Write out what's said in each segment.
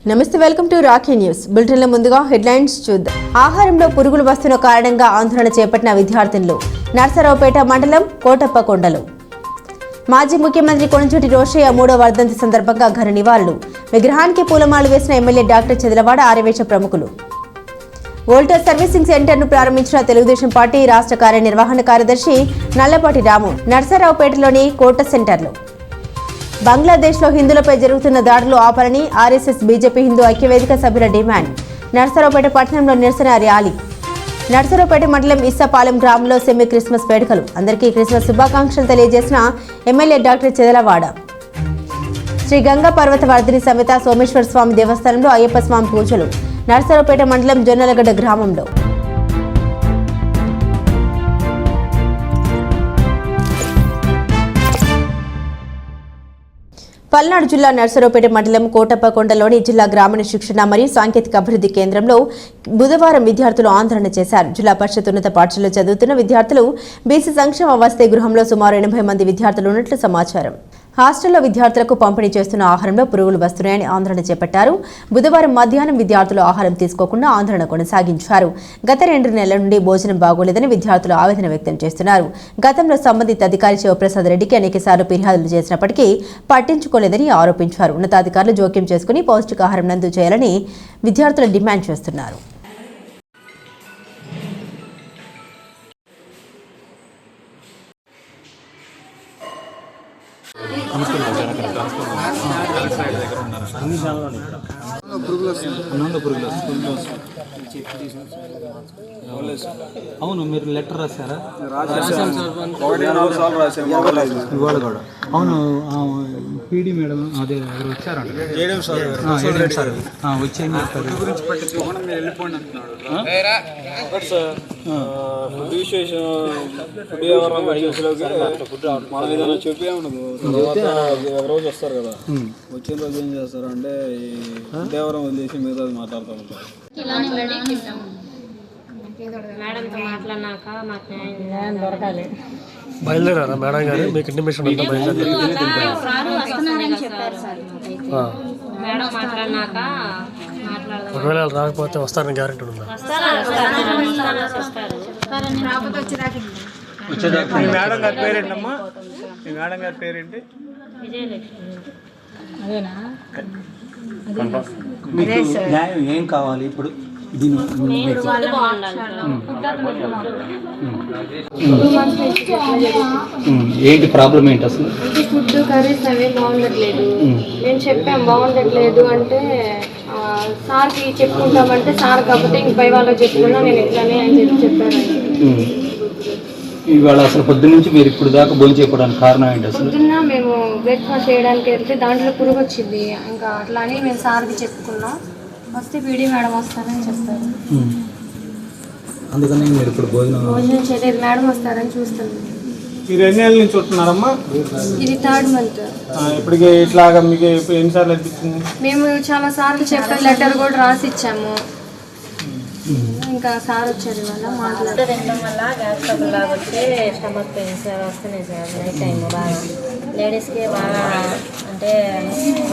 నమస్తే, welcome to Rakhi news. బులెటిన్ల ముందుగా headlines చూద్దాం. ఆహారంలో పురుగులు వస్తున్న కారణంగా ఆందోళన చేపట్టిన విద్యార్థులు నర్సరావుపేట మండలం కోటప్పకొండలో. మాజీ ముఖ్యమంత్రి కొణిజేటి రోషయ్య 3వ వర్ధంతి సందర్భంగా ఘన నివాళులు. విగ్రహానికి పూలమాలలు వేసిన ఎమ్మెల్యే డాక్టర్ చెదలవాడ, ఆర్యవేశ ప్రముఖులు. వోల్టాస్ సర్వీసింగ్ సెంటర్ను ప్రారంభించిన తెలుగుదేశం పార్టీ రాష్ట్ర కార్యనిర్వహణ కార్యదర్శి నల్లపాటి రాము నర్సరావుపేటలోని కోట సెంటర్లో. బంగ్లాదేశ్లో హిందువులపై జరుగుతున్న దాడులు ఆపాలని ఆర్ఎస్ఎస్ బీజేపీ హిందూ ఐక్యవేదిక సభ్యుల డిమాండ్. నర్సరావుపేట పట్టణంలో నిరసన ర్యాలీ. నర్సరావుపేట మండలం ఇస్సాపాలెం గ్రామంలో సెమీ క్రిస్మస్ వేడుకలు. అందరికీ క్రిస్మస్ శుభాకాంక్షలు తెలియజేసిన ఎమ్మెల్యే డాక్టర్ చెదలవాడ. శ్రీ గంగా పర్వత వర్ధిని సమేత సోమేశ్వర స్వామి దేవస్థానంలో అయ్యప్ప స్వామి పూజలు. నర్సరావుపేట మండలం జొన్నలగడ్డ గ్రామంలో. పల్నాడు జిల్లా నర్సరావుపేట మండలం కోటప్పకొండలోని జిల్లా గ్రామీణ శిక్షణ మరియు సాంకేతిక అభివృద్ధి కేంద్రంలో బుధవారం విద్యార్థులు ఆందోళన చేశారు. జిల్లా పరిషత్ ఉన్నత పాఠశాలలో చదువుతున్న విద్యార్థులు బీసీ సంక్షేమ వసతి గృహంలో సుమారు 80 మంది విద్యార్థులు ఉన్నట్లు సమాచారం. హాస్టల్లో విద్యార్థులకు పంపిణీ చేస్తున్న ఆహారంలో పురుగులు వస్తున్నాయని ఆందోళన చేపట్టారు. బుధవారం మధ్యాహ్నం విద్యార్థులు ఆహారం తీసుకోకుండా ఆందోళన కొనసాగించారు. గత 2 నెలల నుండి భోజనం బాగోలేదని విద్యార్థులు ఆవేదన వ్యక్తం చేస్తున్నారు. గతంలో సంబంధిత అధికారి శివప్రసాద్ రెడ్డికి అనేకసార్లు ఫిర్యాదులు చేసినప్పటికీ పట్టించుకోలేదని ఆరోపించారు. ఉన్నతాధికారులు జోక్యం చేసుకుని పౌష్టికాహారం నందు చేయాలని విద్యార్థులు డిమాండ్ చేస్తున్నారు. అవును, మీరు లెటర్ రాశారా? ఇవాళ కూడా. అవును, పీడీ మేడం అదే ఎవరు వచ్చారంట, సార్ వచ్చి ఏం చెప్తారు? రోజు వస్తారు కదా, వచ్చిన రోజు ఏం చేస్తారు అంటే దేవరం వదిలేసి మిగతాది మాట్లాడుతూ ఉంటారు. మేడంతో మాట్లాడినాక మాకు న్యాయం దొరకాలి. బయలుదేరారా మేడం గారు? మీకు ఇంటిమేషన్ ఉందా? మేడం మాట్లాడినాక ఒకవేళ రాకపోతే వస్తారని గ్యారెంటీ ఉందా? మీ మేడం గారి పేరేంటమ్మా? మీ మేడం గారి పేరేంటి? మీకు న్యాయం ఏం కావాలి ఇప్పుడు? ఏంటి ప్రాబ్లం ఏంటి అసలు? ఫుడ్ కర్రీస్ అవి బాగుండట్లేదు. నేను చెప్పాం బాగుండట్లేదు అంటే సార్కి చెప్పుకుంటామంటే సార్ కాకపోతే ఇంక పై వాళ్ళకి చెప్పుకున్నా నేను ఇట్లానే అని చెప్పాను. ఇవాళ అసలు పొద్దున్న నుంచి మీరు ఇప్పుడు దాకా భోజనం చేయడానికి కారణం ఏంటి అసలు? పొద్దున్న మేము బ్రేక్ఫాస్ట్ చేయడానికి వెళ్తే దాంట్లో పురుగు వచ్చింది. ఇంకా అట్లా అని మేము సార్కి చెప్పుకున్నాం. వస్తే పీడీ మేడం వస్తారని చెప్తారు. అందుకని మీరు ఇప్పుడు భోజనం చేయలేదు, మేడం వస్తారని చూస్తాను. మీరు ఎన్ని ఏళ్ళ నుంచి ఉంటున్నారమ్మా? ఇది 3rd month. ఇప్పటికి ఇట్లాగా మీకు ఎన్నిసార్లు అనిపించింది? మేము చాలా సార్లు చెప్పాం, లెటర్ కూడా రాసి ఇచ్చాము. ఇంకా సార్ వచ్చారు ఇవాళ మాట్లాడారు. తినడం వల్ల గ్యాస్ ట్రబుల్ లాగా వచ్చి స్టమక్ పెయిన్స్ వస్తున్నాయి సార్. నైట్ టైం బాగా లేడీస్కి బాగా అంటే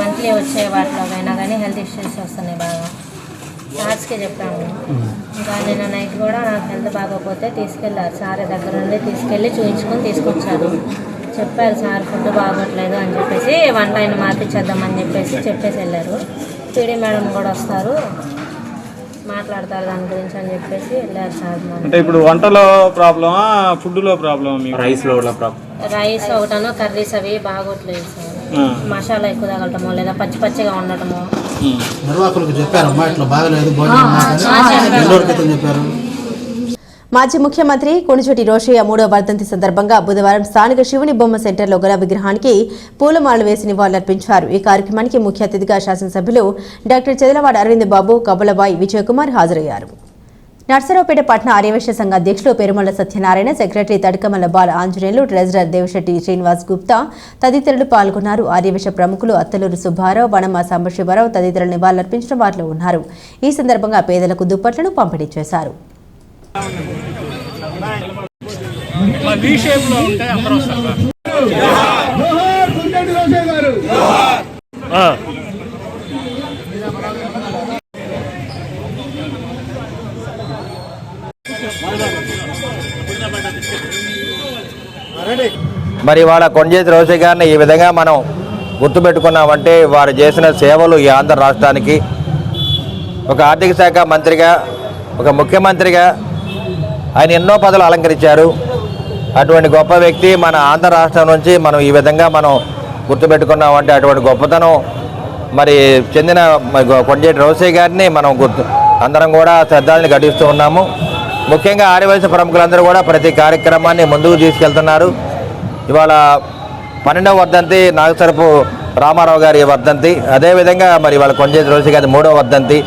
మంత్లీ వచ్చే వాటిలోకైనా కానీ హెల్త్ ఇష్యూస్ వస్తున్నాయి బాగా. సార్స్కి చెప్పాము. ఇంకా నిన్న నైట్ కూడా నాకు హెల్త్ బాగోకపోతే తీసుకెళ్ళారు సార్ దగ్గర నుండి, తీసుకెళ్ళి చూపించుకొని తీసుకొచ్చారు. చెప్పారు సార్ ఫుడ్ బాగోట్లేదు అని చెప్పేసి, వన్ టైం మార్పిచ్చేద్దామని చెప్పేసి వెళ్ళారు. పీడీ మేడం కూడా వస్తారు, మాట్లాడతారు దాని గురించి అని చెప్పేసి వెళ్ళారు సార్. అంటే ఇప్పుడు వంటలో ప్రాబ్లమా, ఫుడ్లో ప్రాబ్లమా? రైస్ ఒకటనో కర్రీస్ అవి బాగోట్లేదు సార్. మసాలా ఎక్కువ తగలటమో లేదా పచ్చి పచ్చిగా ఉండటమో. నిర్వాహకులకు చెప్పారమ్మా ఇట్లా బాగలేదు చెప్పారు. మాజీ ముఖ్యమంత్రి కొణిజేటి రోషయ్య 3వ వర్ధంతి సందర్భంగా బుధవారం స్థానిక శివుని బొమ్మ సెంటర్లో గల విగ్రహానికి పూలమాలలు వేసి నివాళులర్పించారు. ఈ కార్యక్రమానికి ముఖ్య అతిథిగా శాసనసభ్యులు డాక్టర్ చెదలవాడ అరవింద్ బాబు, కబలబాయి విజయకుమార్ హాజరయ్యారు. నర్సరావుపేట పట్టణ ఆర్యవేశ సంఘ అధ్యక్షులు పెరుమల సత్యనారాయణ, సెక్రటరీ తడకమల్ల బాల ఆంజనేయులు, ట్రెజరర్ దేవశెట్టి శ్రీనివాస్ గుప్తా తదితరులు పాల్గొన్నారు. ఆర్యవేశ ప్రముఖులు అత్తలూరు సుబ్బారావు, వనమ సాంబశివరావు తదితరులు నివాళులర్పించిన వారిలో ఉన్నారు. ఈ సందర్భంగా పేదలకు దుప్పట్లను పంపిణీ చేశారు. జోహార్ మరి ఇవాళ కొండజేతి రోషయ్య గారిని ఈ విధంగా మనం గుర్తుపెట్టుకున్నామంటే వారు చేసిన సేవలు ఈ ఆంధ్ర రాష్ట్రానికి ఒక ఆర్థిక శాఖ మంత్రిగా, ఒక ముఖ్యమంత్రిగా ఆయన ఎన్నో పదవులు అలంకరించారు. అటువంటి గొప్ప వ్యక్తి మన ఆంధ్ర రాష్ట్రం నుంచి మనం ఈ విధంగా మనం గుర్తుపెట్టుకున్నామంటే అటువంటి గొప్పతనం మరి చెందిన కొండజేటి రోషయ్య గారిని మనం అందరం కూడా శ్రద్ధాన్ని ఘటిస్తూ ఉన్నాము. ముఖ్యంగా ఆదివాసీ ప్రముఖులందరూ కూడా ప్రతి కార్యక్రమాన్ని ముందుకు తీసుకెళ్తున్నారు. ఇవాళ 12వ వర్ధంతి నాగసరపు రామారావు గారి వర్ధంతి, అదేవిధంగా మరి ఇవాళ కొండజేటి రోషయ్య గారి 3వ వర్ధంతి.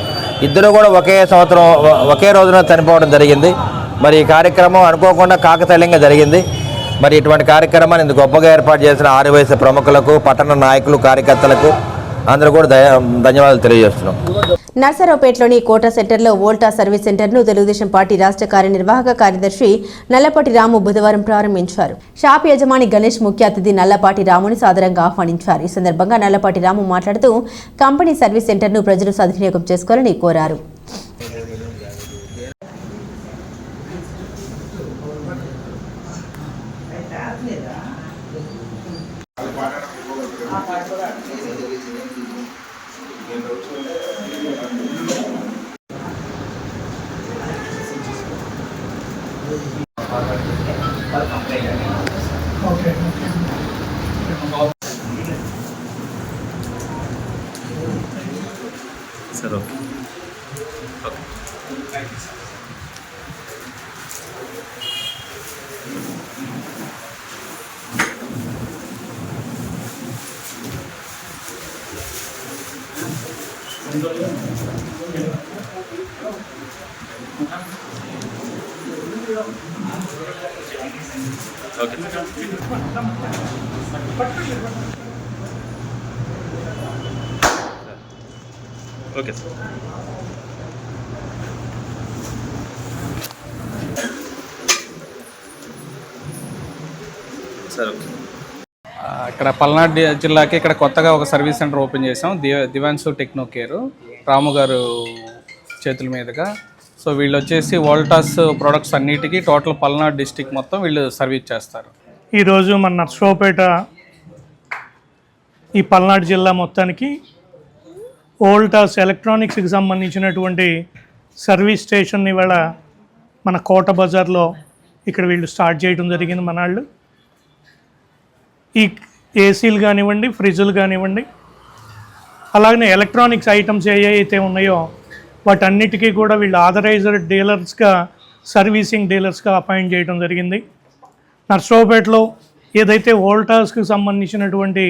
ఇద్దరు కూడా ఒకే రోజున చనిపోవడం జరిగింది. మరి ఈ కార్యక్రమం అనుకోకుండా కాకతాళీయంగా జరిగింది. మరి ఇటువంటి కార్యక్రమాన్ని ఇంత గొప్పగా ఏర్పాటు చేసిన ఆదివాసీ ప్రముఖులకు, పట్టణ నాయకులు, కార్యకర్తలకు అందరూ కూడా ధన్యవాదాలు తెలియజేస్తున్నాం. నర్సరావుపేటలోని కోటా సెంటర్లో వోల్టా సర్వీస్ సెంటర్ను తెలుగుదేశం పార్టీ రాష్ట్ర కార్యనిర్వాహక కార్యదర్శి నల్లపాటి రాము బుధవారం ప్రారంభించారు. షాప్ యజమాని గణేష్ ముఖ్య అతిథి నల్లపాటి రాముని సాదరంగా ఆహ్వానించారు. ఈ సందర్భంగా నల్లపాటి రాము మాట్లాడుతూ కంపెనీ సర్వీస్ సెంటర్ను ప్రజలు సద్వినియోగం చేసుకోవాలని కోరారు. Okay sir. ఇక్కడ పల్నాడు జిల్లాకి ఇక్కడ కొత్తగా ఒక సర్వీస్ సెంటర్ ఓపెన్ చేసాం. దివాన్సు టెక్నో కేర్ రాము గారు చేతుల మీదుగా. సో వీళ్ళు వచ్చేసి వోల్టాస్ ప్రొడక్ట్స్ అన్నిటికీ టోటల్ పల్నాడు డిస్టిక్ మొత్తం వీళ్ళు సర్వీస్ చేస్తారు. ఈరోజు మన నర్సరావుపేట ఈ పల్నాడు జిల్లా మొత్తానికి వోల్టాస్ ఎలక్ట్రానిక్స్కి సంబంధించినటువంటి సర్వీస్ స్టేషన్ ఇవాళ మన కోట బజార్లో ఇక్కడ వీళ్ళు స్టార్ట్ చేయడం జరిగింది. మన వాళ్ళు ఈ ఏసీలు కానివ్వండి, ఫ్రిడ్జులు కానివ్వండి, అలాగనే ఎలక్ట్రానిక్స్ ఐటమ్స్ ఏవైతే ఉన్నాయో వాటన్నిటికీ కూడా వీళ్ళు ఆథరైజ్డ్ డీలర్స్గా, సర్వీసింగ్ డీలర్స్గా అపాయింట్ చేయడం జరిగింది. నర్సరావుపేటలో ఏదైతే వోల్టాస్కి సంబంధించినటువంటి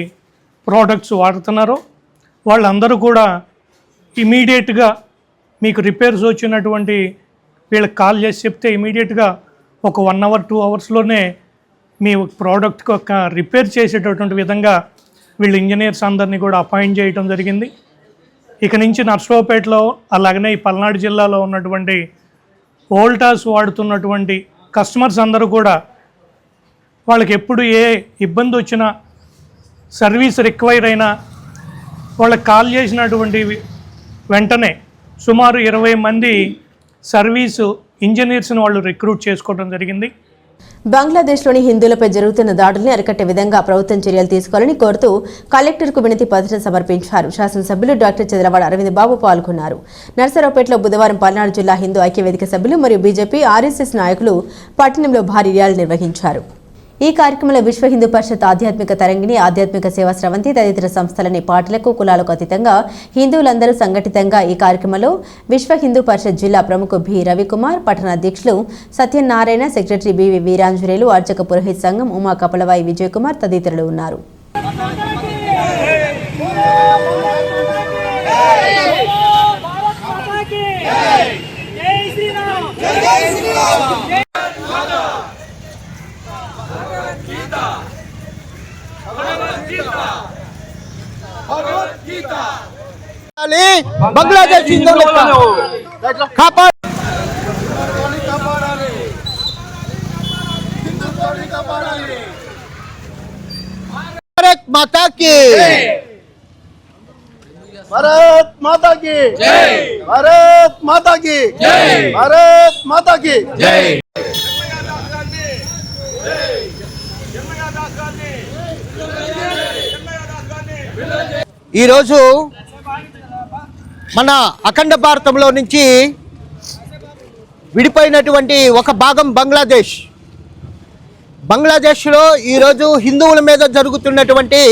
ప్రోడక్ట్స్ వాడుతున్నారో వాళ్ళందరూ కూడా ఇమీడియట్గా మీకు రిపేర్స్ వచ్చినటువంటి వీళ్ళకి కాల్ చేసి చెప్తే ఇమీడియట్గా ఒక 1 hour 2 hours మీ ప్రోడక్ట్కి ఒక రిపేర్ చేసేటటువంటి విధంగా వీళ్ళు ఇంజనీర్స్ అందరినీ కూడా అపాయింట్ చేయడం జరిగింది. ఇక నుంచి నర్సరావుపేటలో అలాగనే ఈ పల్నాడు జిల్లాలో ఉన్నటువంటి వోల్టాస్ వాడుతున్నటువంటి కస్టమర్స్ అందరూ కూడా వాళ్ళకి ఎప్పుడు ఏ ఇబ్బంది వచ్చినా, సర్వీస్ రిక్వైర్ అయినా వాళ్ళకి కాల్ చేసినటువంటి వెంటనే సుమారు 20 మంది సర్వీసు ఇంజనీర్స్ని వాళ్ళు రిక్రూట్ చేసుకోవడం జరిగింది. బంగ్లాదేశ్లోని హిందువులపై జరుగుతున్న దాడుల్ని అరికట్టే విధంగా ప్రభుత్వం చర్యలు తీసుకోవాలని కోరుతూ కలెక్టర్కు వినతి పత్రం సమర్పించారు. శాసనసభ్యులు డాక్టర్ చంద్రవాడ అరవింద్ బాబు పాల్గొన్నారు. నర్సరావుపేటలో బుధవారం పల్నాడు జిల్లా హిందూ ఐక్యవేదిక సభ్యులు మరియు బీజేపీ, ఆర్ఎస్ఎస్ నాయకులు పట్టణంలో భారీ ర్యాలీ నిర్వహించారు. ఈ కార్యక్రమంలో విశ్వ హిందూ పరిషత్ ఆధ్యాత్మిక తరంగిణి, ఆధ్యాత్మిక సేవా స్రవంతి తదితర సంస్థలని పార్టీలకు, కులాలకు అతీతంగా హిందువులందరూ సంఘటితంగా ఈ కార్యక్రమంలో విశ్వ హిందూ పరిషత్ జిల్లా ప్రముఖ బి రవికుమార్, పట్టణ అధ్యక్షులు సత్యనారాయణ, సెక్రటరీ బివి వీరాంజనేయులు, అర్చక పురోహిత్ సంఘం ఉమా కపలవాయి విజయ్ కుమార్ తదితరులు ఉన్నారు. బంగ్లాదేశ్ హిందువులను కాపాడాలి. భారత్ మాతా కీ భారత్ మాతా కీ భారత్ మాతా కీ భారత్ మాతా కీ జై. ఈరోజు మన అఖండ భారతంలో నుంచి విడిపోయినటువంటి ఒక భాగం బంగ్లాదేశ్లో ఈరోజు హిందువుల మీద జరుగుతున్నటువంటి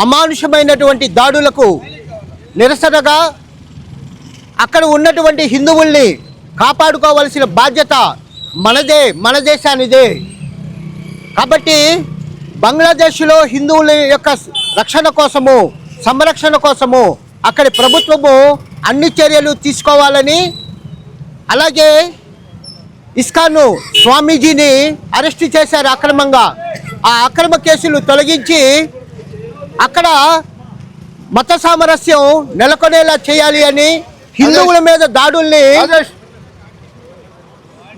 అమానుషమైనటువంటి దాడులకు నిరసనగా అక్కడ ఉన్నటువంటి హిందువుల్ని కాపాడుకోవాల్సిన బాధ్యత మన దేశానిదే. కాబట్టి బంగ్లాదేశ్లో హిందువుల యొక్క రక్షణ కోసము, సంరక్షణ కోసము అక్కడి ప్రభుత్వము అన్ని చర్యలు తీసుకోవాలని, అలాగే ఇస్కాన్ స్వామీజీని అరెస్టు చేశారు అక్రమంగా. ఆ అక్రమ కేసులు తొలగించి అక్కడ మత సామరస్యం నెలకొనేలా చేయాలి అని, హిందువుల మీద దాడుల్ని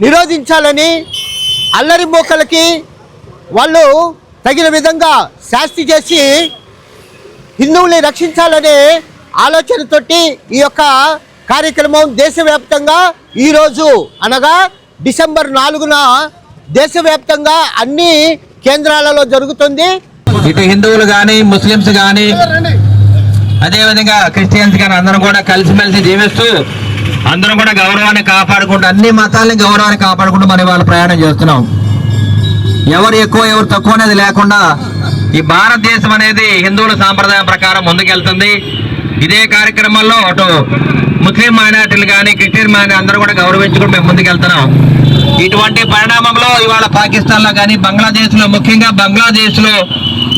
నిరోధించాలని, అల్లరి మూకలకి వాళ్ళు తగిన విధంగా శాస్తి చేసి హిందువుల్ని రక్షించాలనే ఆలోచనతోటి ఈ యొక్క కార్యక్రమం దేశవ్యాప్తంగా ఈరోజు అనగా డిసెంబర్ 4న దేశవ్యాప్తంగా అన్ని కేంద్రాలలో జరుగుతుంది. ఇటు హిందువులు కానీ, ముస్లిమ్స్ కానీ, అదేవిధంగా క్రిస్టియన్స్ కానీ అందరూ కూడా కలిసిమెలిసి జీవిస్తూ అందరూ కూడా గౌరవాన్ని కాపాడుకుంటూ, అన్ని మతాలని గౌరవాన్ని కాపాడుకుంటూ మరి వాళ్ళు ప్రయాణం చేస్తున్నాం. ఎవరు ఎక్కువ ఎవరు తక్కువ అనేది లేకుండా ఈ భారతదేశం అనేది హిందువుల సాంప్రదాయం ప్రకారం ముందుకెళ్తుంది. ఇదే కార్యక్రమంలో అటు ముస్లిం మైనార్టీలు కానీ, క్రిస్టియన్ మైనార్టీ అందరూ కూడా గౌరవించుకుంటూ మేము ముందుకెళ్తున్నాం. ఇటువంటి పరిణామంలో ఇవాళ పాకిస్తాన్లో కానీ, బంగ్లాదేశ్లో, ముఖ్యంగా బంగ్లాదేశ్లో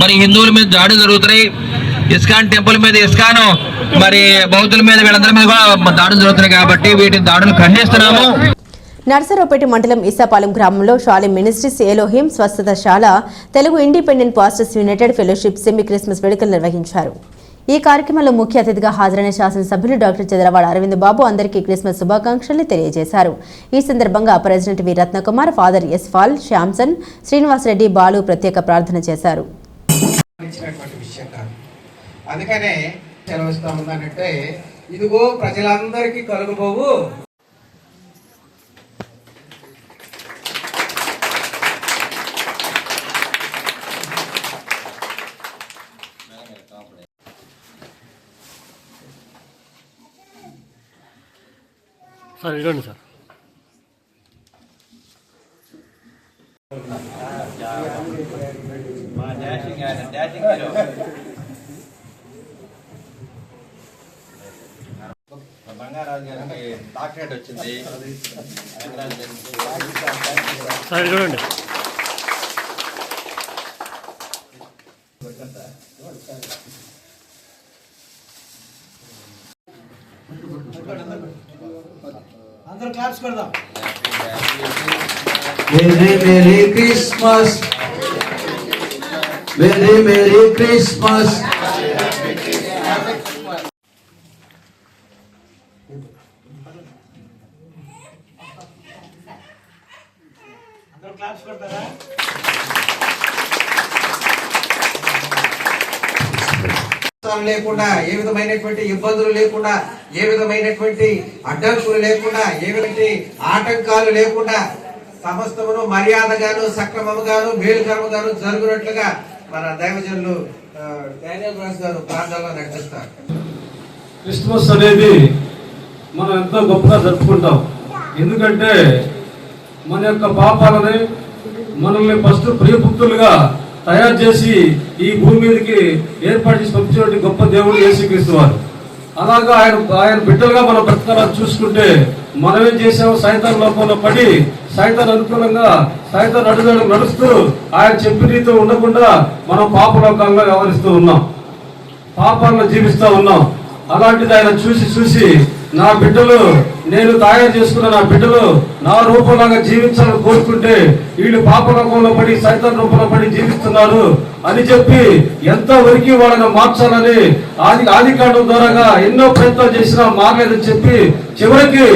మరి హిందువుల మీద దాడులు జరుగుతున్నాయి. ఇస్కాన్ టెంపుల్ మీద, ఇస్కాన్ మరి బౌద్ధుల మీద, వీళ్ళందరి మీద కూడా దాడులు జరుగుతున్నాయి. కాబట్టి వీటి దాడులు ఖండిస్తున్నాము. నర్సరావుపేట మండలం ఇసాపాలెం గ్రామంలో షాలిం మినిస్ట్రీస్ ఎలోహిం స్వస్థతశాల Telugu independent pastors united fellowship semi Christmas వేడుకలు నిర్వహించారు. ఈ కార్యక్రమంలో ముఖ్య అతిథిగా హాజరైన శాసనసభ్యులు డాక్టర్ చంద్రవాడ అరవింద్ బాబు అందరికీ క్రిస్మస్ శుభాకాంక్షలు తెలియజేశారు. ఈ సందర్భంగా president V Ratnakumar, father S Paul, Samson, Srinivasareddy, Balu ప్రత్యేక ప్రార్థన చేశారు. అందుకనే సెలవిస్తా ఉందనంటే, ఇదిగో ప్రజలందరికీ కలుగుబోవు సార్ ఇవ్వండి సార్. బంగారాజు గారికి డాక్టరేట్ వచ్చింది సార్ చూడండి. అందరూ క్లాప్స్ కొడదాం. Merry Christmas, Merry Christmas. అందరూ క్లాప్స్ కొడతారా? లేకుండా, ఏ విధమైనటువంటి ఇబ్బందులు లేకుండా, ఏ విధమైనటువంటి అడ్డంకులు లేకుండా, ఏ విధమైన ఆటంకాలు లేకుండా సమస్తమును మర్యాదగాను, సక్రమముగాను, మేలుకరముగాను జరుగునట్లుగా మన దైవజనులు డానియల్ రాజు గారు ప్రార్థనలో నడిపిస్తారు. క్రిస్మస్ అనేది మనం ఎంతో గొప్పగా జరుపుకుంటాం. ఎందుకంటే మన యొక్క పాపాలని మనల్ని ఫస్ట్ ప్రియపుత్రులుగా తయారు చేసి ఈ భూమి మీదకి ఏర్పాటు చేసి పంపించినటువంటి గొప్ప దేవుడు యేసుక్రీస్తు వారు. అలాగా ఆయన బిడ్డలుగా మనం బ్రతకాలని చూసుకుంటే మనమేం చేసాము, సైతాన్ లోపంలో పడి సైతాన్ అనుకూలంగా సైతాన్ అడుగుదడుగు నడుస్తూ ఆయన చెప్పిన రీతిలో ఉండకుండా మనం పాపలోకంగా వ్యవహరిస్తూ ఉన్నాం, పాపాలను జీవిస్తూ ఉన్నాం. అలాంటిది ఆయన చూసి నా బిడ్డలు, నేను తయారు చేసుకున్న నా బిడ్డలు నా రూపంలాగా జీవించాలని కోరుకుంటే వీళ్ళు పాపలోకంలో పడి సైతాన్ రూపంలో పడి జీవిస్తున్నారు అని చెప్పి ఎంతవరకు వాళ్ళని మార్చాలని ఆదికాండం ద్వారాగా ఎన్నో ప్రయత్నాలు చేసినా మారలేదని చెప్పి చివరికి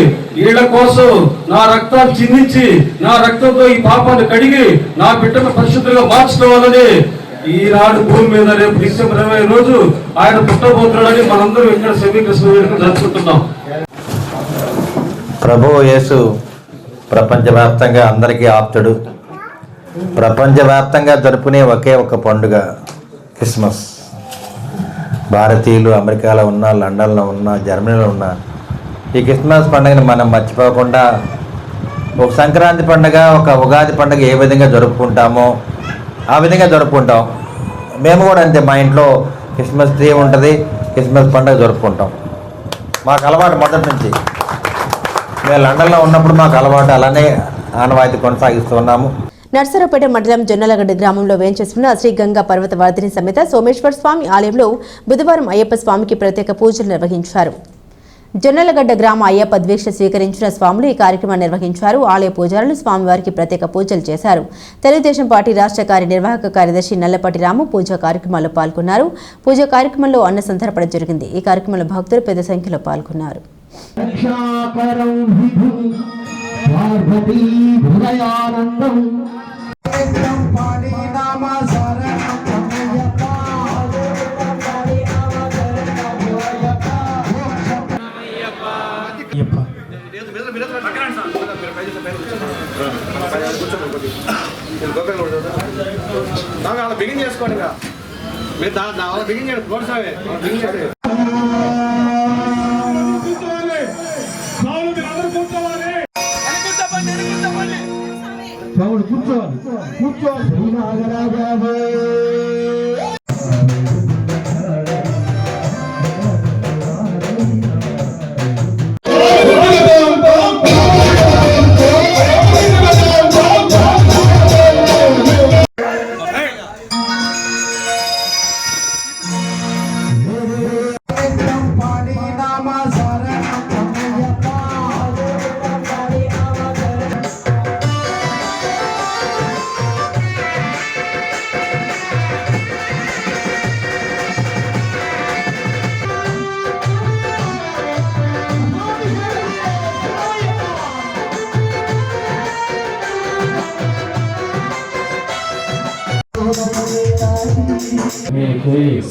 వీళ్ళ కోసం నా రక్తాన్ని చిందించి నా రక్తంతో ఈ పాపాన్ని కడిగి నా బిడ్డను పరిశుద్ధంగా మార్చుకోవాలని ఈనాడు భూమి మీద రేపు డిసెంబర్ 20 రోజు ఆయన పుట్టబోతున్నాడని మనందరం ఇక్కడ సెమీ క్రిస్మస్ వేడుక జరుపుకుంటున్నాం. ప్రభువు యేసు ప్రపంచవ్యాప్తంగా అందరికీ ఆప్తుడు. ప్రపంచవ్యాప్తంగా జరుపుకునే ఒకే ఒక పండుగ క్రిస్మస్. భారతీయులు అమెరికాలో ఉన్న, లండన్లో ఉన్న, జర్మనీలో ఉన్న ఈ క్రిస్మస్ పండుగని మనం మర్చిపోకుండా ఒక సంక్రాంతి పండుగ, ఒక ఉగాది పండుగ ఏ విధంగా జరుపుకుంటామో ఆ విధంగా జరుపుకుంటాం. మేము కూడా అంతే, మా ఇంట్లో క్రిస్మస్ ట్రీ ఉంటుంది, క్రిస్మస్ పండుగ జరుపుకుంటాం. మాకు అలవాటు మొదటి నుంచి. మేము లండన్లో ఉన్నప్పుడు మాకు అలవాటు, అలానే ఆనవాయితీ కొనసాగిస్తున్నాము. నర్సరావుపేట మండలం జొన్నలగడ్డ గ్రామంలో వేంచేస్తున్న శ్రీ గంగా పర్వత వర్ధిని సమేత సోమేశ్వర స్వామి ఆలయంలో బుధవారం అయ్యప్ప స్వామికి ప్రత్యేక పూజలు నిర్వహించారు. జొన్నలగడ్డ గ్రామ అయ్యప్ప దీక్ష స్వీకరించిన స్వాములు ఈ కార్యక్రమాన్ని నిర్వహించారు. ఆలయ పూజారులు స్వామివారికి ప్రత్యేక పూజలు చేశారు. తెలుగుదేశం పార్టీ రాష్ట్ర కార్యనిర్వాహక కార్యదర్శి నల్లపాటి రాము పూజా కార్యక్రమాల్లో పాల్గొన్నారు. పూజా కార్యక్రమంలో అన్న సంతర్పణ జరిగింది. ఈ కార్యక్రమంలో భక్తులు పెద్ద సంఖ్యలో పాల్గొన్నారు. బిగిన్ చేసుకోండి, మీరు బిగిన్ చేయండి, ప్రోత్సాహమే బిగిన్ చేయండి.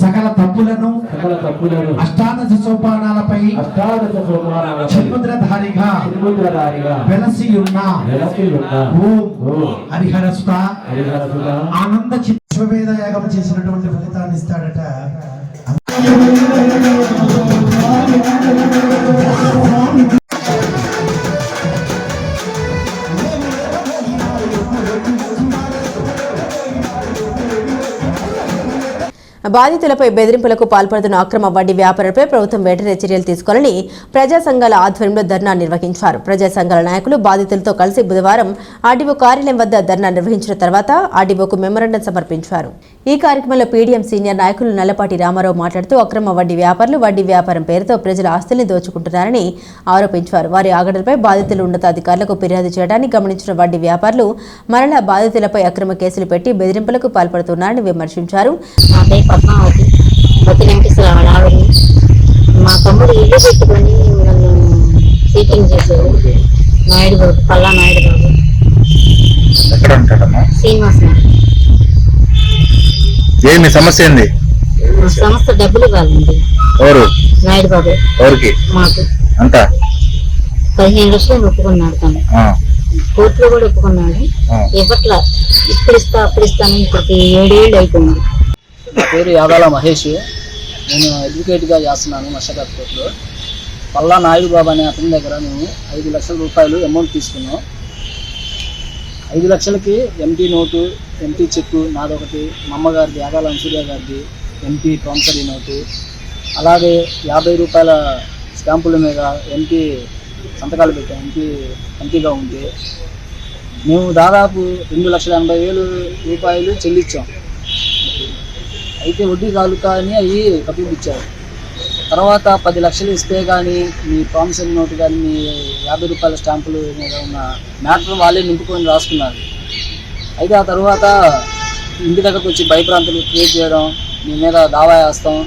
సకల తప్పులను అష్టాదశ సోపానాలపై చిన్ముద్రధారిగా వెలసి ఉన్న హరిహరసుత ఆనంద చిత్రవేద యాగం చేసినటువంటి ఫలితాన్ని ఇస్తాడట. బాధితులపై బెదిరింపులకు పాల్పడుతున్న అక్రమ వడ్డీ వ్యాపారులపై ప్రభుత్వం వెంటనే చర్యలు తీసుకోవాలని ప్రజా సంఘాల ఆధ్వర్యంలో ధర్నా నిర్వహించారు. ప్రజా సంఘాల నాయకులు బాధితులతో కలిసి బుధవారం ఆర్డీఓ కార్యాలయం వద్ద ధర్నా నిర్వహించిన తర్వాత ఆర్డీఓకు మెమోరాండం సమర్పించారు. ఈ కార్యక్రమంలో పీడీఎం సీనియర్ నాయకులు నల్లపాటి రామారావు మాట్లాడుతూ అక్రమ వడ్డీ వ్యాపారులు వడ్డీ వ్యాపారం పేరుతో ప్రజల ఆస్తుల్ని దోచుకుంటున్నారని ఆరోపించారు. వారి ఆగడలపై బాధితులు ఉన్నతాధికారులకు ఫిర్యాదు చేయడాన్ని గమనించిన వడ్డీ వ్యాపారులు మరలా బాధితులపై అక్రమ కేసులు పెట్టి బెదిరింపులకు పాల్పడుతున్నారని విమర్శించారు. పద్మావతి బతి వెంకటేశ్వరరావు ఆవిడ మా తమ్ముడు ఇల్లు పెట్టుకొని నన్ను సీటింగ్ చేశారు. నాయుడు బాబు, పల్లా నాయుడు బాబు, శ్రీనివాస్ నాయుడు. ఏమి సమస్య ఏంది? మా సంస్థ డబ్బులు కాదండి. ఎవరు? నాయుడు బాబు. ఎవరికి? మాకు అంత 15 లక్షలు ఒప్పుకున్నాడు. తను కోర్టులో కూడా ఒప్పుకున్నాడు. ఇప్పట్లా ఇప్పుడు ఇస్తా అప్పుడు ఇస్తాను. ఇప్పటికి 7 ఏళ్ళు అయిపోయింది. పేరు యాదాల మహేష్. నేను అడ్వకేట్గా చేస్తున్నాను మర్షాపేటలో. పల్లా నాయుడు బాబు అనే అతని దగ్గర మేము 5 లక్షల రూపాయలు అమౌంట్ తీసుకున్నాం. 5 లక్షలకి ఎంటీ నోటు, ఎంటీ చెక్కు నాదొకటి, మా అమ్మగారిది యాదాల అంశూర్య గారిది ఎంటీ ప్రామిసరీ నోటు, అలాగే 50 రూపాయల స్టాంపుల మీద ఎంటీ సంతకాలు పెట్టాం. ఎంటీగా ఉంటే మేము దాదాపు 2,80,000 రూపాయలు చెల్లించాం. అయితే వడ్డీ తాలూకా అని అవి కప్పిపించారు. తర్వాత 10 లక్షలు ఇస్తే కానీ మీ ప్రామిసరీ నోటు కానీ మీ 50 రూపాయల స్టాంపులు మీద ఉన్న మ్యాటర్ వాళ్ళే నింపుకొని రాసుకున్నారు. అయితే ఆ తర్వాత ఇంటి దగ్గరకు వచ్చి భయప్రాంతాలు క్రియేట్ చేయడం, మీ మీద దావా వేస్తాం,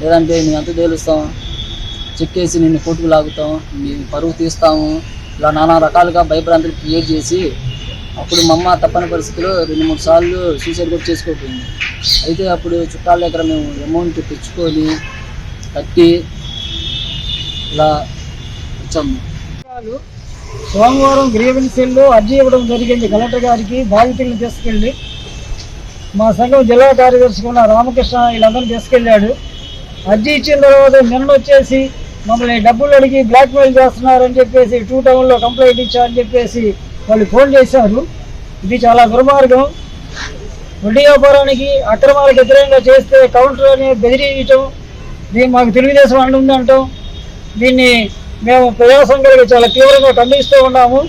లేదంటే మీ అంత తేలుస్తాం, చెక్కేసి నిన్ను కోర్టుకు లాగుతాం, మీ పరువు తీస్తాము, ఇలా నానా రకాలుగా భయప్రాంతాలు క్రియేట్ చేసి అప్పుడు మా అమ్మ తప్పని పరిస్థితిలో 2-3 సార్లు సూసైడ్ కూడా చేసుకోకపోయింది. అయితే అప్పుడు చుట్టాల దగ్గర మేము అమౌంట్ తెచ్చుకొని కట్టి ఇలా వచ్చాము. సోమవారం గ్రీవెన్స్ సెల్లో అర్జీ ఇవ్వడం జరిగింది కలెక్టర్ గారికి. బాధితులను తీసుకెళ్ళి మా సంఘం జిల్లా కార్యదర్శి ఉన్న రామకృష్ణ వీళ్ళందరినీ తీసుకెళ్ళాడు. అర్జీ ఇచ్చిన తర్వాత నిన్న వచ్చేసి మమ్మల్ని డబ్బులు అడిగి బ్లాక్మెయిల్ చేస్తున్నారని చెప్పేసి 2 టౌన్లో కంప్లైంట్ ఇచ్చారని చెప్పేసి వాళ్ళు ఫోన్ చేశారు. ఇది చాలా దుర్మార్గం. వడ్డీ వ్యాపారానికి అక్రమాలకు వ్యతిరేకంగా చేస్తే కౌంటర్ అని బెదిరించడం, దీన్ని మాకు తెలుగుదేశం అంటుందంటాం. దీన్ని మేము ప్రజా సంఘాలకు చాలా తీవ్రంగా ఖండిస్తూ ఉన్నాము.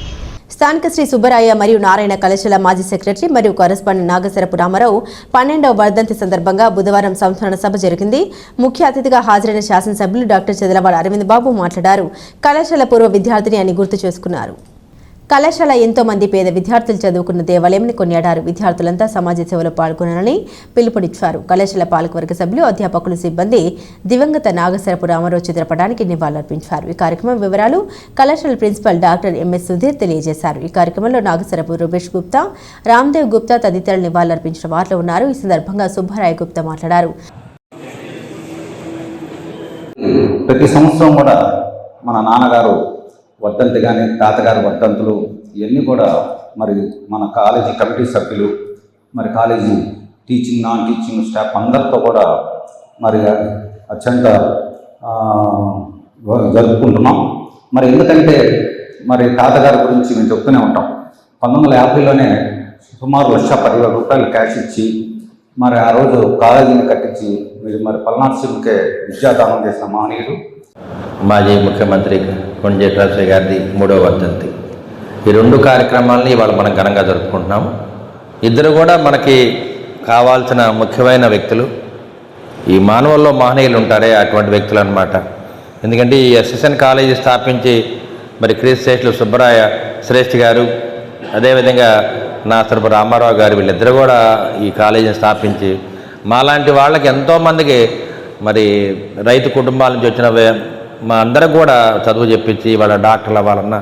స్థానిక శ్రీ సుబ్బరాయ మరియు నారాయణ కళాశాల మాజీ సెక్రటరీ మరియు కరస్పాండెంట్ నాగసరపు రామారావు 12వ వర్ధంతి సందర్భంగా బుధవారం సంస్మరణ సభ జరిగింది. ముఖ్య అతిథిగా హాజరైన శాసనసభ్యులు డాక్టర్ చదలవాడ అరవింద్ బాబు మాట్లాడారు. కళాశాల పూర్వ విద్యార్థిని అని గుర్తు చేసుకున్నారు. కళాశాల ఎంతో మంది పేద విద్యార్థులు చదువుకున్న దేవాలయంని కొనియాడారు. విద్యార్థులంతా సమాజ సేవలో పాల్గొనాలని పిలుపునిచ్చారు. కళాశాల పాలకవర్గ సభ్యులు, అధ్యాపకులు, సిబ్బంది దివంగత నాగసరపు రామారావు చిత్రపటానికి నివాళులర్పించారు. ఈ కార్యక్రమం వివరాలు కళాశాల ప్రిన్సిపల్ డాక్టర్ ఎంఎస్ సుధీర్ తెలియజేశారు. ఈ కార్యక్రమంలో నాగసరపు రూపేష్ గుప్తా, రామ్దేవ్ గుప్తా తదితరులు నివాళులర్పించిన వారిలో ఉన్నారు. ఈ సందర్భంగా సుబ్బరాయ గుప్తా మాట్లాడారు. ప్రతి సంవత్సరం కూడా మన నాన్నగారు వర్ధంతి కానీ తాతగారి వర్ధంతులు ఇవన్నీ కూడా మరి మన కాలేజీ కమిటీ సభ్యులు, మరి college teaching non teaching staff అందరితో కూడా మరి అత్యంత జరుపుకుంటున్నాం. మరి ఎందుకంటే మరి తాతగారి గురించి మేము చెప్తూనే ఉంటాం. 1950లోనే సుమారు 1,10,000 రూపాయలు క్యాష్ ఇచ్చి మరి ఆ రోజు కాలేజీని కట్టించి మరి పల్నాడు సింగ్కే విద్యాదానం చేసిన మహనీయుడు. మాజీ ముఖ్యమంత్రి కొండజేటి రాజశేఖర్ గారిది 3వ వర్ధంతి. ఈ 2 కార్యక్రమాలని ఇవాళ మనం ఘనంగా జరుపుకుంటున్నాము. ఇద్దరు కూడా మనకి కావాల్సిన ముఖ్యమైన వ్యక్తులు. ఈ మానవుల్లో మహనీయులు ఉంటారే అటువంటి వ్యక్తులు అన్నమాట. ఎందుకంటే ఈ ఎస్ఎస్ఎన్ కాలేజీ స్థాపించి మరి క్రీస్తులు సుబ్బరాయ శ్రేష్ఠి గారు, అదేవిధంగా నాగసరపు రామారావు గారు వీళ్ళిద్దరు కూడా ఈ కాలేజీని స్థాపించి మాలాంటి వాళ్ళకి ఎంతోమందికి మరి రైతు కుటుంబాల నుంచి వచ్చిన మా అందరికి కూడా చదువు చెప్పించి వాళ్ళ డాక్టర్లు అవ్వాలన్నా,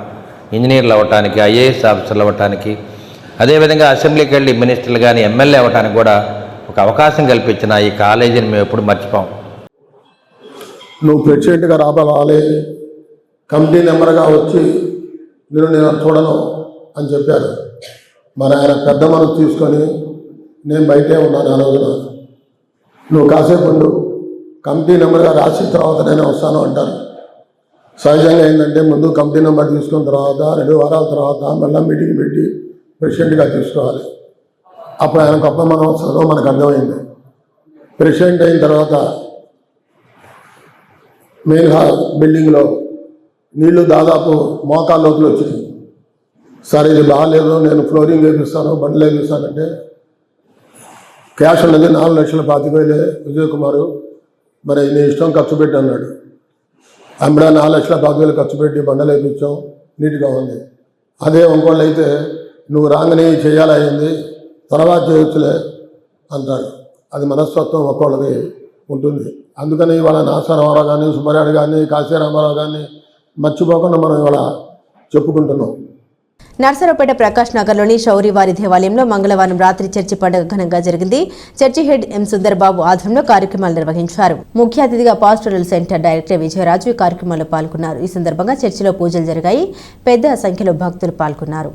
ఇంజనీర్లు అవ్వటానికి, ఐఏఎస్ ఆఫీసర్లు అవ్వటానికి, అదేవిధంగా అసెంబ్లీకి వెళ్ళి మినిస్టర్లు కానీ ఎమ్మెల్యే అవ్వటానికి కూడా ఒక అవకాశం కల్పించిన ఈ కాలేజీని మేము ఎప్పుడు మర్చిపోం. నువ్వు ప్రెసిడెంట్గా రావాలి, కమిటీ మెంబర్గా వచ్చి నేను చూడను అని చెప్పారు. మరి ఆయన పెద్ద మనసు తీసుకొని నేను బయటే ఉన్నాను. ఆ రోజున నువ్వు కాసేపు ఉండు, కమిటీ నెంబర్గా రాసిన తర్వాత నేను వస్తాను అంటారు. సహజంగా ఏంటంటే ముందు కమిటీ నెంబర్ తీసుకున్న తర్వాత 2 వారాల తర్వాత మళ్ళీ మీటింగ్ పెట్టి ప్రెసిడెంట్గా తీసుకోవాలి. అప్పుడు ఆయన గొప్ప మనం వస్తుందో మనకు అర్థమైంది. ప్రెసిడెంట్ అయిన తర్వాత మెయిన్ బిల్డింగ్లో నీళ్లు దాదాపు మోకాళ్ళ లోతులు వచ్చినాయి. సరే ఇది బాగాలేదు, నేను ఫ్లోరింగ్ వేపిస్తాను, బండ్లు వేపిస్తానంటే క్యాష్ ఉన్నది 4,25,000 విజయ్ కుమారు, మరి నీ ఇష్టం ఖర్చు పెట్టి అన్నాడు. అమ్మడా 4,25,000 ఖర్చు పెట్టి బండలు వేయించాం, నీట్గా ఉంది. అదే ఇంకోళ్ళు అయితే నువ్వు రాగానే చేయాలయ్యింది, తర్వాత చేయొచ్చులే అంటాడు. అది మనస్తత్వం ఒక్కోళ్ళది ఉంటుంది. అందుకని ఇవాళ నాగసరరావు కానీ, సుబ్బరాయుడు కానీ, కాశీ రామారావు కానీ మర్చిపోకుండా మనం ఇవాళ చెప్పుకుంటున్నాం. నర్సరావుపేట ప్రకాష్ నగర్లోని శౌరివారి దేవాలయంలో మంగళవారం రాత్రి చర్చి పండుగ ఘనంగా జరిగింది. చర్చి హెడ్ ఎం సుందర్బాబు ఆధ్వర్యంలో కార్యక్రమాలు నిర్వహించారు. ముఖ్య అతిథిగా పాస్టరల్ సెంటర్ డైరెక్టర్ విజయరాజు ఈ కార్యక్రమంలో పాల్గొన్నారు. ఈ సందర్భంగా చర్చిలో పూజలు జరిగాయి. పెద్ద సంఖ్యలో భక్తులు పాల్గొన్నారు.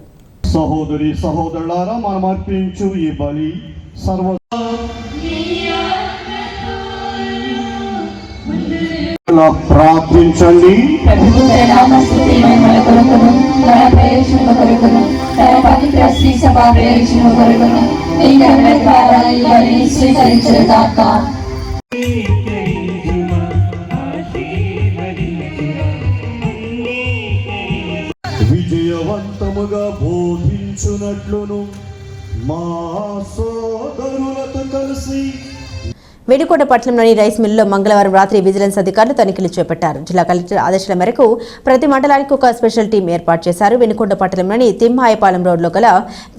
సహోదరి సహోదరులారా, మనం అర్పించు ఈ బలి సర్వ ప్రార్థించండి. విజయవంతముగా బోధించునట్లును మా సోదరులతో కలిసి వెడికోట పట్టణంలోని రైస్ మిల్లులో మంగళవారం రాత్రి విజిలెన్స్ అధికారులు తనిఖీలు చేపట్టారు. జిల్లా కలెక్టర్ ఆదేశాల మేరకు ప్రతి మండలానికి ఒక స్పెషల్ టీం ఏర్పాటు చేశారు. వెనుకొండ పట్టణంలోని తిమ్మాయపాలెం రోడ్లో గల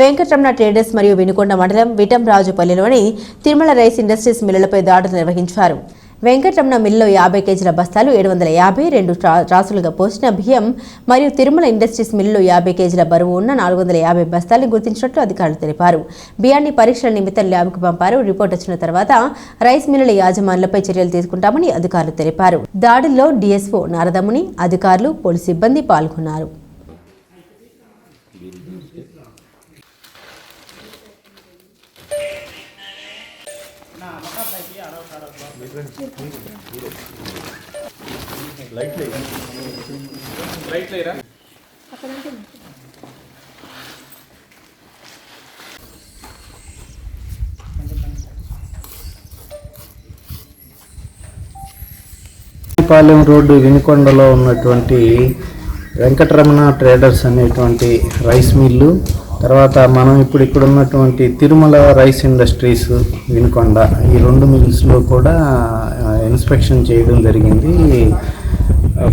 వెంకటరమణ ట్రేడర్స్ మరియు వెనుకొండ మండలం విటంరాజుపల్లిలోని తిరుమల రైస్ ఇండస్ట్రీస్ మిల్లులపై దాడులు నిర్వహించారు. వెంకటరమణ మిల్లులో 50 కేజీల బస్తాలు, 752 ట్రాసులుగా పోసిన బియ్యం మరియు తిరుమల ఇండస్ట్రీస్ మిల్లులో 50 కేజీల బరువు ఉన్న 450 బస్తాలను గుర్తించినట్లు అధికారులు తెలిపారు. బియ్యాన్ని పరీక్షల నిమిత్తం ల్యాబ్కు పంపారు. రిపోర్ట్ వచ్చిన తర్వాత రైస్ మిల్లుల యాజమానులపై చర్యలు తీసుకుంటామని అధికారులు తెలిపారు. దాడుల్లో డిఎస్ఓ నారదముని, అధికారులు, పోలీసు సిబ్బంది పాల్గొన్నారు. పాలెం రోడ్డు వినుకొండలో ఉన్నటువంటి వెంకటరమణ ట్రేడర్స్ అనేటువంటి రైస్ మిల్లు, తర్వాత మనం ఇప్పుడు ఇక్కడ ఉన్నటువంటి తిరుమల రైస్ ఇండస్ట్రీస్ వినుకొండ, ఈ 2 మిల్స్లో కూడా ఇన్స్పెక్షన్ చేయడం జరిగింది.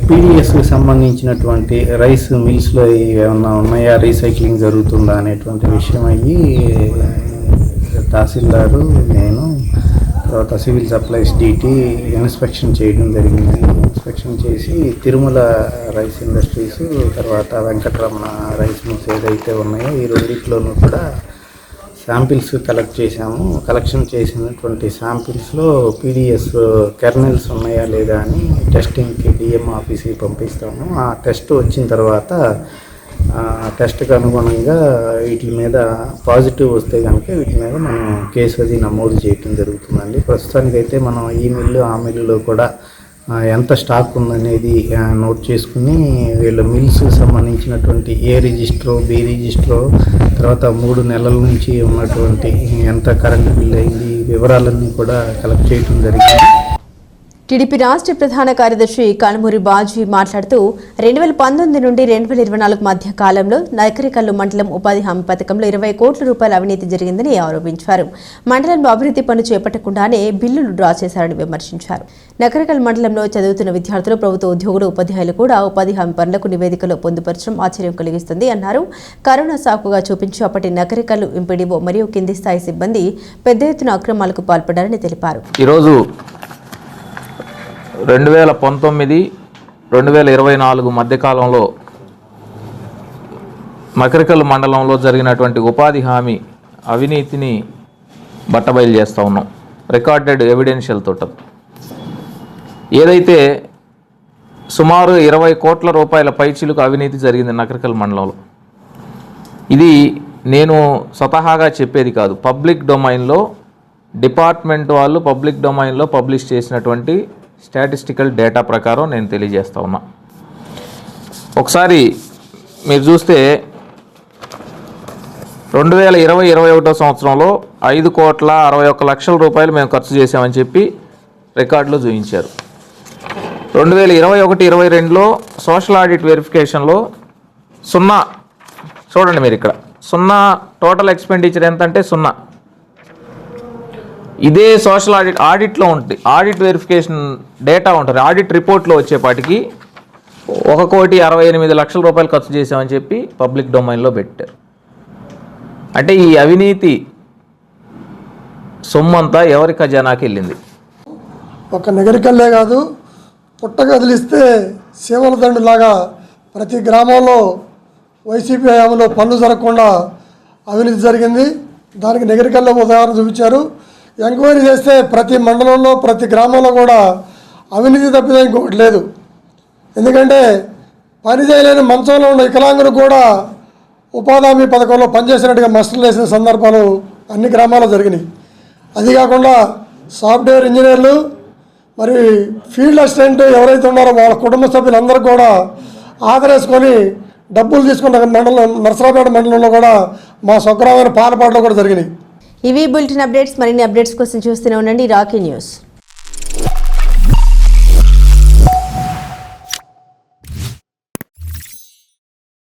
పీడిఎస్కి సంబంధించినటువంటి రైస్ మిల్స్లో ఏమన్నా ఉన్నాయా, రీసైక్లింగ్ జరుగుతుందా అనేటువంటి విషయం అయ్యి తహసీల్దారు, నేను, తర్వాత సివిల్ సప్లైస్ DT ఇన్స్పెక్షన్ చేయడం జరిగింది. ఇన్స్పెక్షన్ చేసి తిరుమల రైస్ ఇండస్ట్రీస్, తర్వాత వెంకటరమణ రైస్ మిల్స్ ఏదైతే ఉన్నాయో ఈ రెండిట్లోనూ కూడా శాంపిల్స్ కలెక్ట్ చేశాము. కలెక్షన్ చేసినటువంటి శాంపిల్స్లో పీడిఎస్ కెర్నల్స్ ఉన్నాయా లేదా అని టెస్టింగ్కి DM ఆఫీస్కి పంపిస్తాము. ఆ టెస్ట్ వచ్చిన తర్వాత టెస్ట్కి అనుగుణంగా వీటి మీద పాజిటివ్ వస్తే కనుక వీటి మీద మనం కేసు అది నమోదు చేయటం జరుగుతుందండి. ప్రస్తుతానికైతే మనం ఈ మిల్లు ఆ మిల్లులో కూడా ఎంత స్టాక్ ఉందనేది నోట్ చేసుకుని వీళ్ళ మిల్స్ సంబంధించినటువంటి ఏ రిజిస్ట్రో, B రిజిస్ట్రో, తర్వాత 3 నెలల నుంచి ఉన్నటువంటి ఎంత కరెంట్ బిల్ అయింది, వివరాలన్నీ కూడా కలెక్ట్ చేయడం జరిగింది. టీడీపీ రాష్ట్ర ప్రధాన కార్యదర్శి కానుమూరి బాజీ మాట్లాడుతూ 2019 నుండి 2024 మధ్య కాలంలో నకరికల్లు మండలం ఉపాధి హామీ పథకంలో 20 కోట్ల రూపాయల అవినీతి జరిగిందని ఆరోపించారు. మండలంలో అభివృద్ధి పనులు చేపట్టకుండానే బిల్లులు డ్రా చేశారని విమర్శించారు. నకరికల్ మండలంలో చదువుతున్న విద్యార్థులు, ప్రభుత్వ ఉద్యోగులు, ఉపాధ్యాయులు కూడా ఉపాధి హామీ పనులకు నివేదికలో పొందుపరచడం ఆశ్చర్యం కలిగిస్తుంది అన్నారు. కరోనా సాకుగా చూపించి అప్పటి నకరికల్లు ఎంపీడీఓ మరియు కింది స్థాయి సిబ్బంది పెద్ద ఎత్తున అక్రమాలకు పాల్పడ్డారని తెలిపారు. ఈరోజు 2019-2024 మధ్యకాలంలో నకరికల్ మండలంలో జరిగినటువంటి ఉపాధి హామీ అవినీతిని బట్టబయలు చేస్తూ ఉన్నాం. రికార్డెడ్ ఎవిడెన్షియల్ తోట ఏదైతే సుమారు 20 కోట్ల రూపాయల పైచిలుకు అవినీతి జరిగింది నకరికల్ మండలంలో. ఇది నేను స్వతహాగా చెప్పేది కాదు, పబ్లిక్ డొమైన్లో డిపార్ట్మెంట్ వాళ్ళు పబ్లిక్ డొమైన్లో పబ్లిష్ చేసినటువంటి స్టాటిస్టికల్ డేటా ప్రకారం నేను తెలియజేస్తా ఉన్నా. ఒకసారి మీరు చూస్తే 2020-21 సంవత్సరంలో 5,61,00,000 రూపాయలు మేము ఖర్చు చేసామని చెప్పి రికార్డులో చూపించారు. 2021-22లో సోషల్ ఆడిట్ వెరిఫికేషన్లో 0, చూడండి మీరు ఇక్కడ 0 టోటల్ ఎక్స్పెండిచర్ ఎంత అంటే 0. ఇదే సోషల్ ఆడిట్లో ఉంటుంది, ఆడిట్ వెరిఫికేషన్ డేటా ఉంటుంది. ఆడిట్ రిపోర్ట్లో వచ్చేపాటికి 1,68,00,000 రూపాయలు ఖర్చు చేసామని చెప్పి పబ్లిక్ డొమైన్లో పెట్టారు. అంటే ఈ అవినీతి సొమ్మంతా ఎవరి ఖజానాకి వెళ్ళింది? ఒక నగరికల్లే కాదు, పుట్ట కదిలిస్తే సేవల దండులాగా ప్రతి గ్రామంలో వైసీపీ హయాంలో పనులు జరగకుండా అవినీతి జరిగింది. దానికి నగరికల్లో ఉదాహరణ చూపించారు. ఎంక్వైరీ చేస్తే ప్రతి మండలంలో, ప్రతి గ్రామంలో కూడా అవినీతి తప్పితే ఇంకొకటి లేదు. ఎందుకంటే పని చేయలేని మంచంలో ఉన్న వికలాంగులు కూడా ఉపాధి హామీ పథకంలో పనిచేసినట్టుగా మస్టర్లు వేసిన సందర్భాలు అన్ని గ్రామాల్లో జరిగినాయి. అది కాకుండా సాఫ్ట్వేర్ ఇంజనీర్లు, మరి ఫీల్డ్ అసిస్టెంట్ ఎవరైతే ఉన్నారో వాళ్ళ కుటుంబ సభ్యులందరూ కూడా ఆదరేసుకొని డబ్బులు తీసుకున్న మండలం, నర్సరావుపేట మండలంలో కూడా మా స్వగ్రామైన పాలపాటలో కూడా జరిగినాయి. ఇవి బులెటిన్ అప్డేట్స్. మరిన్ని అప్డేట్స్ కోసం చూస్తూనే ఉండండి రాకీ న్యూస్.